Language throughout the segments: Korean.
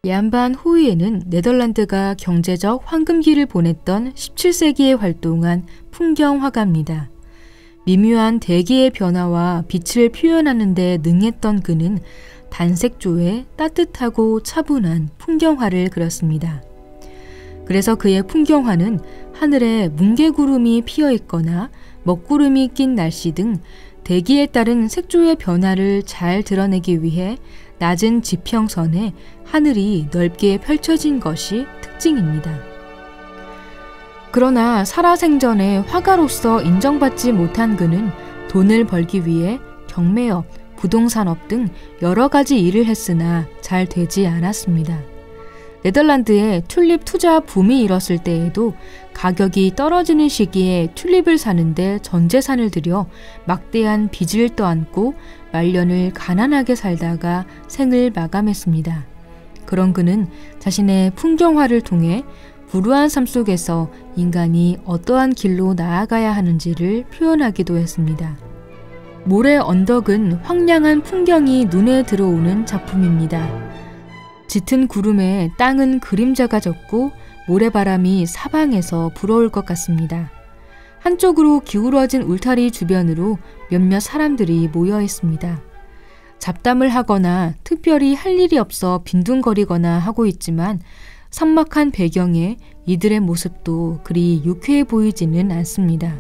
얀반 호이에는 네덜란드가 경제적 황금기를 보냈던 17세기에 활동한 풍경화가입니다. 미묘한 대기의 변화와 빛을 표현하는 데 능했던 그는 단색조에 따뜻하고 차분한 풍경화를 그렸습니다. 그래서 그의 풍경화는 하늘에 뭉게구름이 피어있거나 먹구름이 낀 날씨 등 대기에 따른 색조의 변화를 잘 드러내기 위해 낮은 지평선에 하늘이 넓게 펼쳐진 것이 특징입니다. 그러나 살아생전에 화가로서 인정받지 못한 그는 돈을 벌기 위해 경매업, 부동산업 등 여러 가지 일을 했으나 잘 되지 않았습니다. 네덜란드에 튤립 투자 붐이 일었을 때에도 가격이 떨어지는 시기에 튤립을 사는데 전 재산을 들여 막대한 빚을 떠안고 말년을 가난하게 살다가 생을 마감했습니다. 그런 그는 자신의 풍경화를 통해 불우한 삶 속에서 인간이 어떠한 길로 나아가야 하는지를 표현하기도 했습니다. 모래 언덕은 황량한 풍경이 눈에 들어오는 작품입니다. 짙은 구름에 땅은 그림자가 졌고 모래바람이 사방에서 불어올 것 같습니다. 한쪽으로 기울어진 울타리 주변으로 몇몇 사람들이 모여 있습니다. 잡담을 하거나 특별히 할 일이 없어 빈둥거리거나 하고 있지만 삭막한 배경에 이들의 모습도 그리 유쾌해 보이지는 않습니다.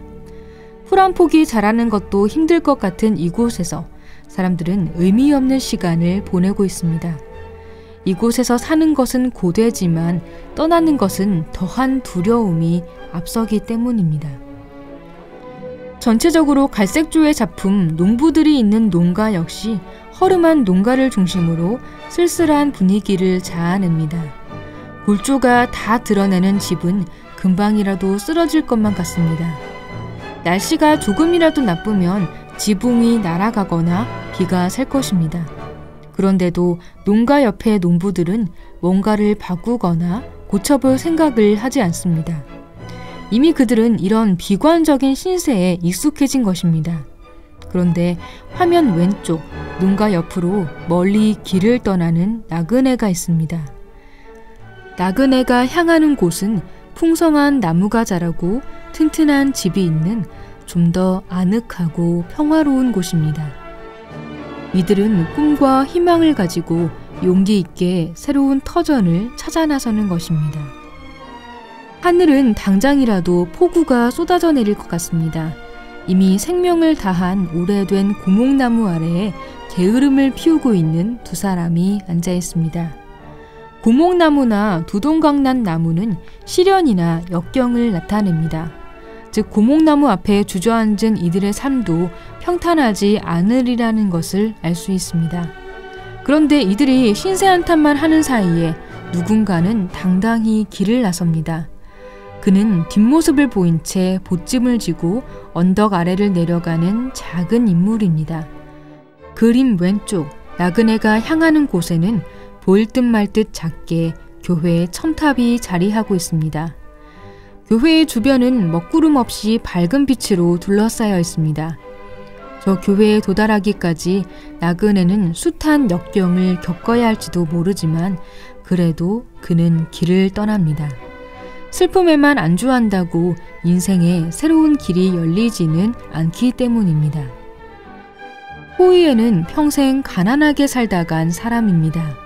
풀 한 폭이 자라는 것도 힘들 것 같은 이곳에서 사람들은 의미 없는 시간을 보내고 있습니다. 이곳에서 사는 것은 고되지만 떠나는 것은 더한 두려움이 앞서기 때문입니다. 전체적으로 갈색조의 작품 농부들이 있는 농가 역시 허름한 농가를 중심으로 쓸쓸한 분위기를 자아냅니다. 골조가 다 드러내는 집은 금방이라도 쓰러질 것만 같습니다. 날씨가 조금이라도 나쁘면 지붕이 날아가거나 비가 셀 것입니다. 그런데도 농가 옆의 농부들은 뭔가를 바꾸거나 고쳐볼 생각을 하지 않습니다. 이미 그들은 이런 비관적인 신세에 익숙해진 것입니다. 그런데 화면 왼쪽 농가 옆으로 멀리 길을 떠나는 나그네가 있습니다. 나그네가 향하는 곳은 풍성한 나무가 자라고 튼튼한 집이 있는 좀 더 아늑하고 평화로운 곳입니다. 이들은 꿈과 희망을 가지고 용기 있게 새로운 터전을 찾아 나서는 것입니다. 하늘은 당장이라도 폭우가 쏟아져 내릴 것 같습니다. 이미 생명을 다한 오래된 고목나무 아래에 게으름을 피우고 있는 두 사람이 앉아 있습니다. 고목나무나 두동강난 나무는 시련이나 역경을 나타냅니다. 즉 고목나무 앞에 주저앉은 이들의 삶도 평탄하지 않으리라는 것을 알 수 있습니다. 그런데 이들이 신세 한탄만 하는 사이에 누군가는 당당히 길을 나섭니다. 그는 뒷모습을 보인 채 보찜을 쥐고 언덕 아래를 내려가는 작은 인물입니다. 그림 왼쪽 나그네가 향하는 곳에는 보일 듯 말 듯 작게 교회의 첨탑이 자리하고 있습니다. 교회의 주변은 먹구름 없이 밝은 빛으로 둘러싸여 있습니다. 저 교회에 도달하기까지 나그네는 숱한 역경을 겪어야 할지도 모르지만 그래도 그는 길을 떠납니다. 슬픔에만 안주한다고 인생에 새로운 길이 열리지는 않기 때문입니다. 호이에는 평생 가난하게 살다 간 사람입니다.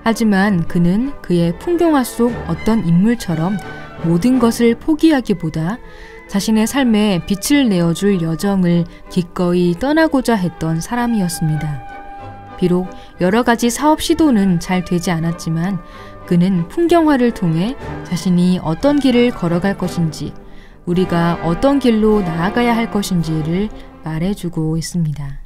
하지만 그는 그의 풍경화 속 어떤 인물처럼 모든 것을 포기하기보다 자신의 삶에 빛을 내어줄 여정을 기꺼이 떠나고자 했던 사람이었습니다. 비록 여러 가지 사업 시도는 잘 되지 않았지만 그는 풍경화를 통해 자신이 어떤 길을 걸어갈 것인지, 우리가 어떤 길로 나아가야 할 것인지를 말해주고 있습니다.